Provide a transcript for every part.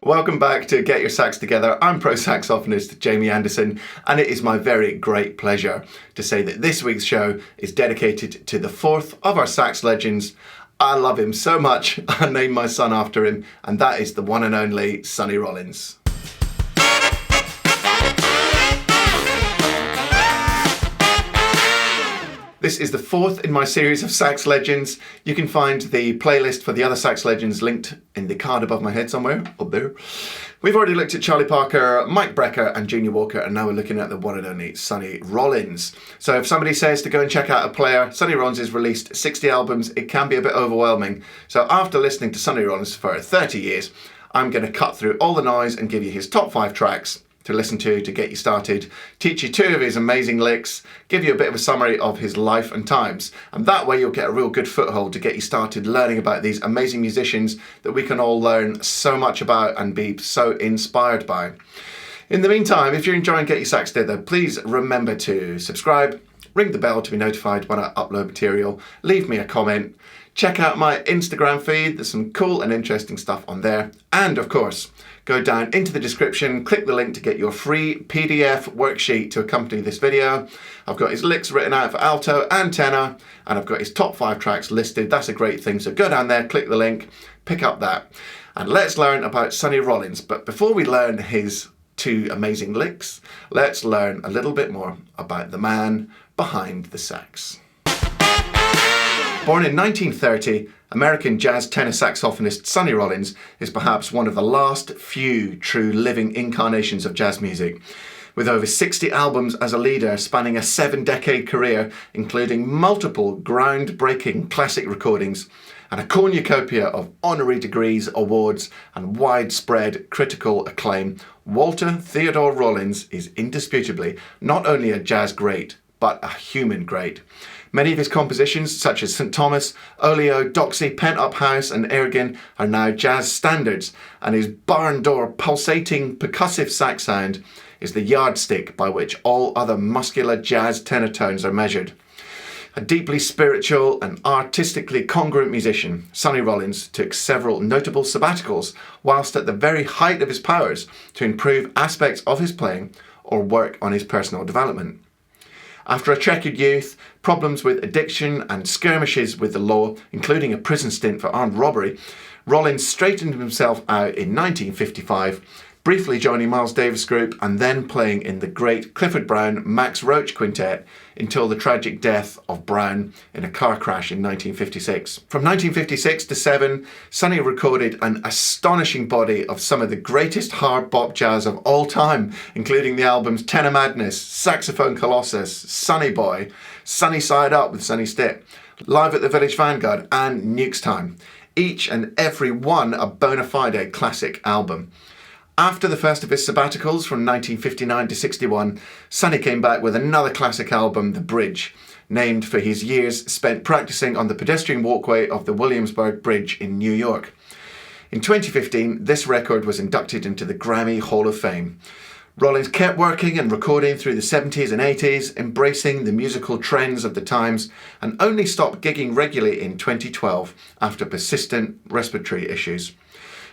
Welcome back to Get Your Sax Together. I'm pro saxophonist Jamie Anderson, and it is my very great pleasure to say that this week's show is dedicated to the fourth of our sax legends. I love him so much, I named my son after him, and that is the one and only Sonny Rollins. This is the fourth in my series of sax legends. You can find the playlist for the other sax legends linked in the card above my head somewhere, up there. We've already looked at Charlie Parker, Mike Brecker and Junior Walker, and now we're looking at the one and only Sonny Rollins. So if somebody says to go and check out a player, Sonny Rollins has released 60 albums, it can be a bit overwhelming. So after listening to Sonny Rollins for 30 years, I'm going to cut through all the noise and give you his top 5 tracks to listen to get you started, teach you 2 of his amazing licks, give you a bit of a summary of his life and times, and that way you'll get a real good foothold to get you started learning about these amazing musicians that we can all learn so much about and be so inspired by. In the meantime, if you're enjoying Get Your Sax Together, please remember to subscribe, ring the bell to be notified when I upload material, leave me a comment, check out my Instagram feed, there's some cool and interesting stuff on there, and of course, go down into the description, click the link to get your free PDF worksheet to accompany this video. I've got his licks written out for alto and tenor, and I've got his top 5 tracks listed. That's a great thing, so go down there, click the link, pick up that, and let's learn about Sonny Rollins. But before we learn his 2 amazing licks, let's learn a little bit more about the man behind the sax. Born in 1930, American jazz tenor saxophonist Sonny Rollins is perhaps one of the last few true living incarnations of jazz music. With over 60 albums as a leader spanning a 7-decade career, including multiple groundbreaking classic recordings and a cornucopia of honorary degrees, awards and widespread critical acclaim, Walter Theodore Rollins is indisputably not only a jazz great, but a human great. Many of his compositions, such as St. Thomas, Oleo, Doxy, Pent Up House and Ergin, are now jazz standards, and his barn door pulsating percussive sax sound is the yardstick by which all other muscular jazz tenor tones are measured. A deeply spiritual and artistically congruent musician, Sonny Rollins took several notable sabbaticals whilst at the very height of his powers to improve aspects of his playing or work on his personal development. After a checkered youth, problems with addiction and skirmishes with the law, including a prison stint for armed robbery, Rollins straightened himself out in 1955, briefly joining Miles Davis Group and then playing in the great Clifford Brown Max Roach Quintet until the tragic death of Brown in a car crash in 1956. From 1956 to 7, Sonny recorded an astonishing body of some of the greatest hard bop jazz of all time, including the albums Tenor Madness, Saxophone Colossus, Sonny Boy, Sunny Side Up with Sonny Stitt, Live at the Village Vanguard and Nuke's Time, each and every one a bona fide classic album. After the first of his sabbaticals from 1959 to 61, Sonny came back with another classic album, The Bridge, named for his years spent practicing on the pedestrian walkway of the Williamsburg Bridge in New York. In 2015, this record was inducted into the Grammy Hall of Fame. Rollins kept working and recording through the 70s and 80s, embracing the musical trends of the times, and only stopped gigging regularly in 2012 after persistent respiratory issues.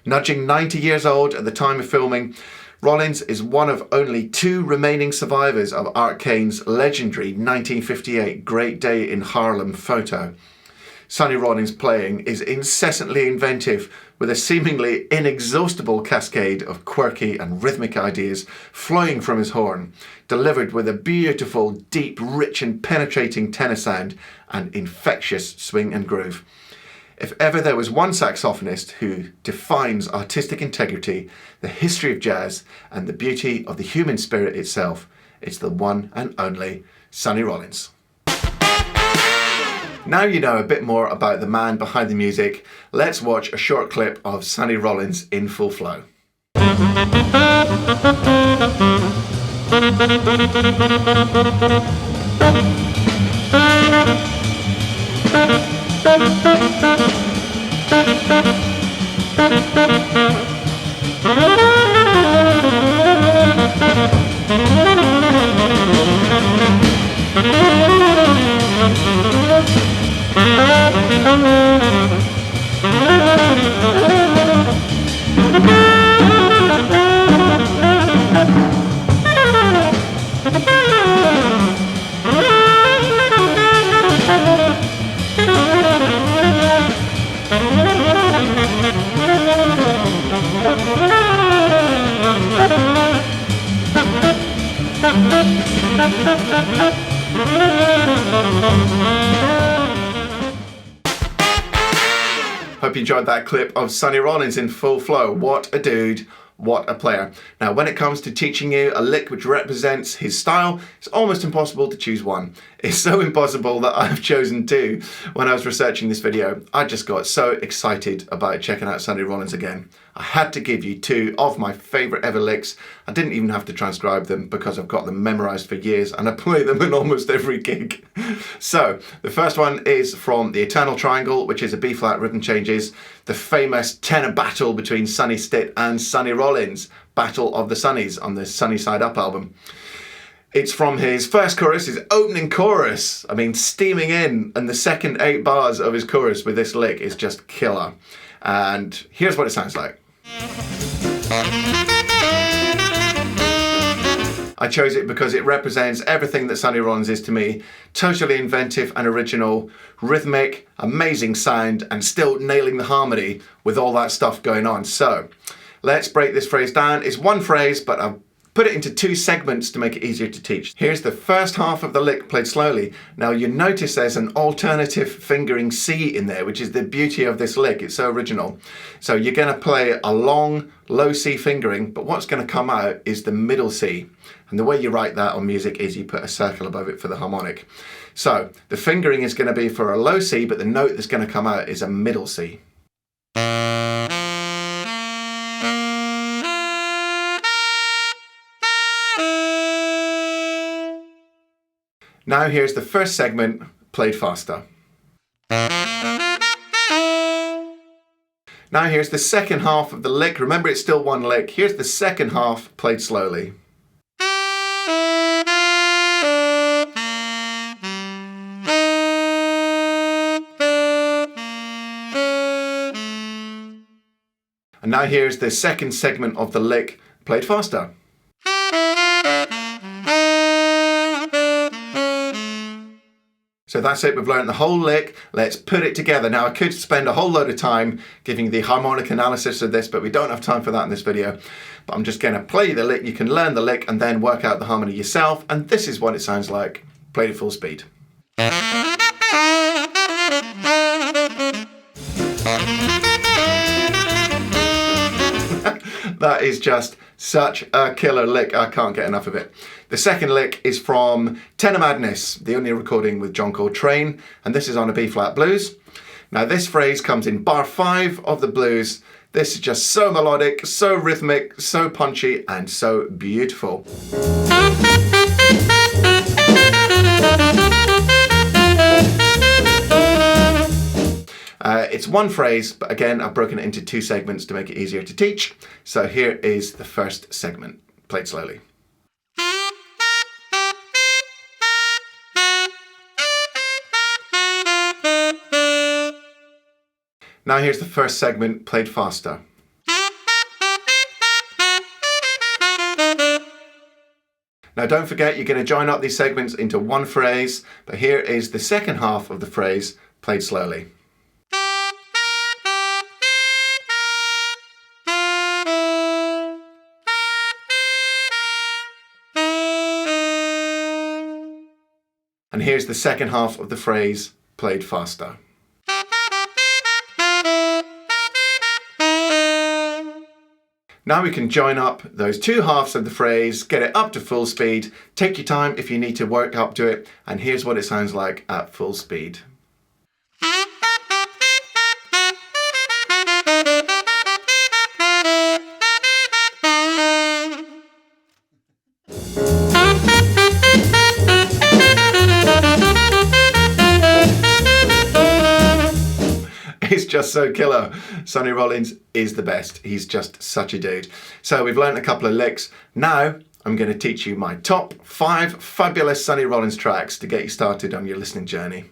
Nudging 90 years old at the time of filming, Rollins is one of only 2 remaining survivors of Art Kane's legendary 1958 Great Day in Harlem photo. Sonny Rollins' playing is incessantly inventive, with a seemingly inexhaustible cascade of quirky and rhythmic ideas flowing from his horn, delivered with a beautiful, deep, rich and penetrating tenor sound and infectious swing and groove. If ever there was one saxophonist who defines artistic integrity, the history of jazz, and the beauty of the human spirit itself, it's the one and only Sonny Rollins. Now you know a bit more about the man behind the music, let's watch a short clip of Sonny Rollins in full flow. Hope you enjoyed that clip of Sonny Rollins in full flow. What a dude, what a player. Now, when it comes to teaching you a lick which represents his style, it's almost impossible to choose one. It's so impossible that I've chosen two when I was researching this video. I just got so excited about checking out Sonny Rollins again. I had to give you two of my favorite ever licks. I didn't even have to transcribe them because I've got them memorized for years and I play them in almost every gig. So the first one is from the Eternal Triangle, which is a B-flat rhythm changes, the famous tenor battle between Sonny Stitt and Sonny Rollins, Battle of the Sonnies on the Sunny Side Up album. It's from his first chorus, his opening chorus. I mean, steaming in, and the second 8 bars of his chorus with this lick is just killer. And here's what it sounds like. I chose it because it represents everything that Sonny Rollins is to me. Totally inventive and original, rhythmic, amazing sound, and still nailing the harmony with all that stuff going on. So let's break this phrase down. It's one phrase, but I've put it into 2 segments to make it easier to teach. Here's the first half of the lick played slowly. Now you notice there's an alternative fingering C in there, which is the beauty of this lick. It's so original. So you're gonna play a long, low C fingering, but what's gonna come out is the middle C. And the way you write that on music is you put a circle above it for the harmonic. So the fingering is gonna be for a low C, but the note that's gonna come out is a middle C. Now here's the first segment played faster. Now here's the second half of the lick. Remember, it's still one lick. Here's the second half played slowly. And now here's the second segment of the lick played faster. So that's it, we've learned the whole lick. Let's put it together. Now I could spend a whole load of time giving the harmonic analysis of this, but we don't have time for that in this video. But I'm just gonna play the lick, you can learn the lick and then work out the harmony yourself. And this is what it sounds like, played at full speed. That is just such a killer lick, I can't get enough of it. The second lick is from Tenor Madness, the only recording with John Coltrane, and this is on a B-flat blues. Now this phrase comes in bar 5 of the blues. This is just so melodic, so rhythmic, so punchy, and so beautiful. It's one phrase, but again, I've broken it into 2 segments to make it easier to teach. So here is the first segment, played slowly. Now here's the first segment, played faster. Now don't forget, you're going to join up these segments into one phrase, but here is the second half of the phrase, played slowly. And here's the second half of the phrase, played faster. Now we can join up those 2 halves of the phrase, get it up to full speed, take your time if you need to work up to it, and here's what it sounds like at full speed. It's just so killer. Sonny Rollins is the best. He's just such a dude. So we've learned a couple of licks. Now I'm going to teach you my top 5 fabulous Sonny Rollins tracks to get you started on your listening journey.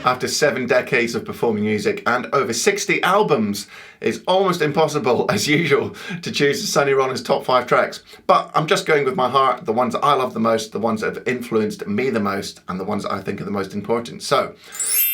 After 7 decades of performing music and over 60 albums, it's almost impossible, as usual, to choose Sonny Rollins' top 5 tracks. But I'm just going with my heart, the ones that I love the most, the ones that have influenced me the most, and the ones that I think are the most important. So,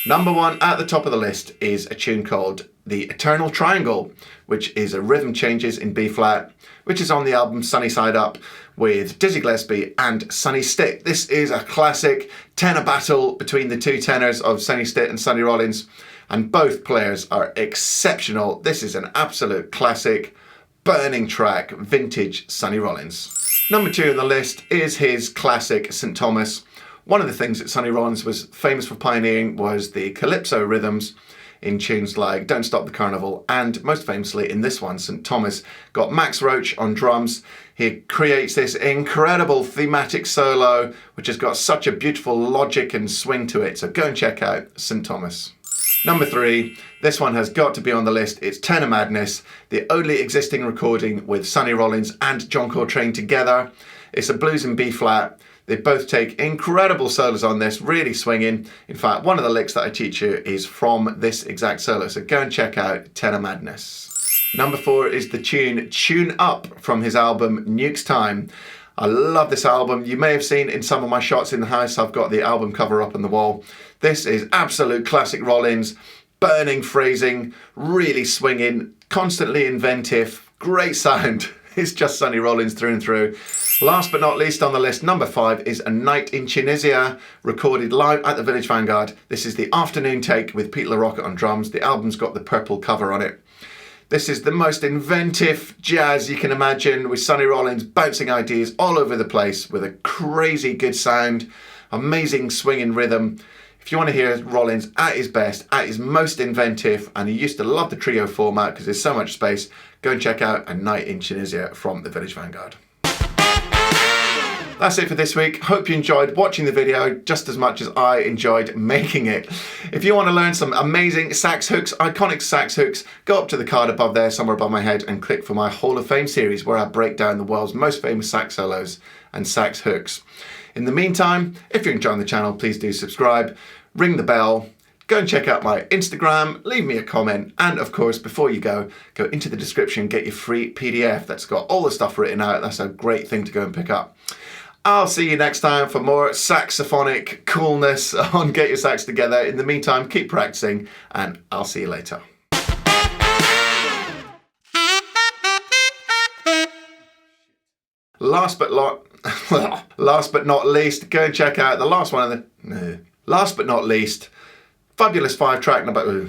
Number 1 at the top of the list is a tune called The Eternal Triangle, which is a rhythm changes in B flat, which is on the album Sunny Side Up with Dizzy Gillespie and Sonny Stitt. This is a classic tenor battle between the two tenors of Sonny Stitt and Sonny Rollins, and both players are exceptional. This is an absolute classic, burning track, vintage Sonny Rollins. Number 2 on the list is his classic St. Thomas. One of the things that Sonny Rollins was famous for pioneering was the calypso rhythms in tunes like Don't Stop the Carnival, and most famously in this one, St. Thomas. Got Max Roach on drums. He creates this incredible thematic solo, which has got such a beautiful logic and swing to it. So go and check out St. Thomas. Number 3, this one has got to be on the list. It's Tenor Madness, the only existing recording with Sonny Rollins and John Coltrane together. It's a blues in B flat. They both take incredible solos on this, really swinging. In fact, one of the licks that I teach you is from this exact solo, so go and check out Tenor Madness. Number 4 is the Tune Up from his album Nuke's Time. I love this album. You may have seen in some of my shots in the house, I've got the album cover up on the wall. This is absolute classic Rollins, burning phrasing, really swinging, constantly inventive, great sound. It's just Sonny Rollins through and through. Last but not least on the list, number 5 is A Night in Tunisia, recorded live at the Village Vanguard. This is the afternoon take with Pete LaRocca on drums. The album's got the purple cover on it. This is the most inventive jazz you can imagine, with Sonny Rollins bouncing ideas all over the place with a crazy good sound, amazing swinging rhythm. If you want to hear Rollins at his best, at his most inventive, and he used to love the trio format because there's so much space, go and check out A Night in Tunisia from the Village Vanguard. That's it for this week. Hope you enjoyed watching the video just as much as I enjoyed making it. If you want to learn some amazing sax hooks, iconic sax hooks, go up to the card above there, somewhere above my head, and click for my Hall of Fame series where I break down the world's most famous sax solos and sax hooks. In the meantime, if you're enjoying the channel, please do subscribe, ring the bell, go and check out my Instagram, leave me a comment, and of course, before you go into the description, get your free PDF that's got all the stuff written out. That's a great thing to go and pick up. I'll see you next time for more saxophonic coolness on Get Your Sax Together. In the meantime, keep practicing, and I'll see you later. Last but not least, go and check out the last one of the... Last but not least, fabulous 5-track number...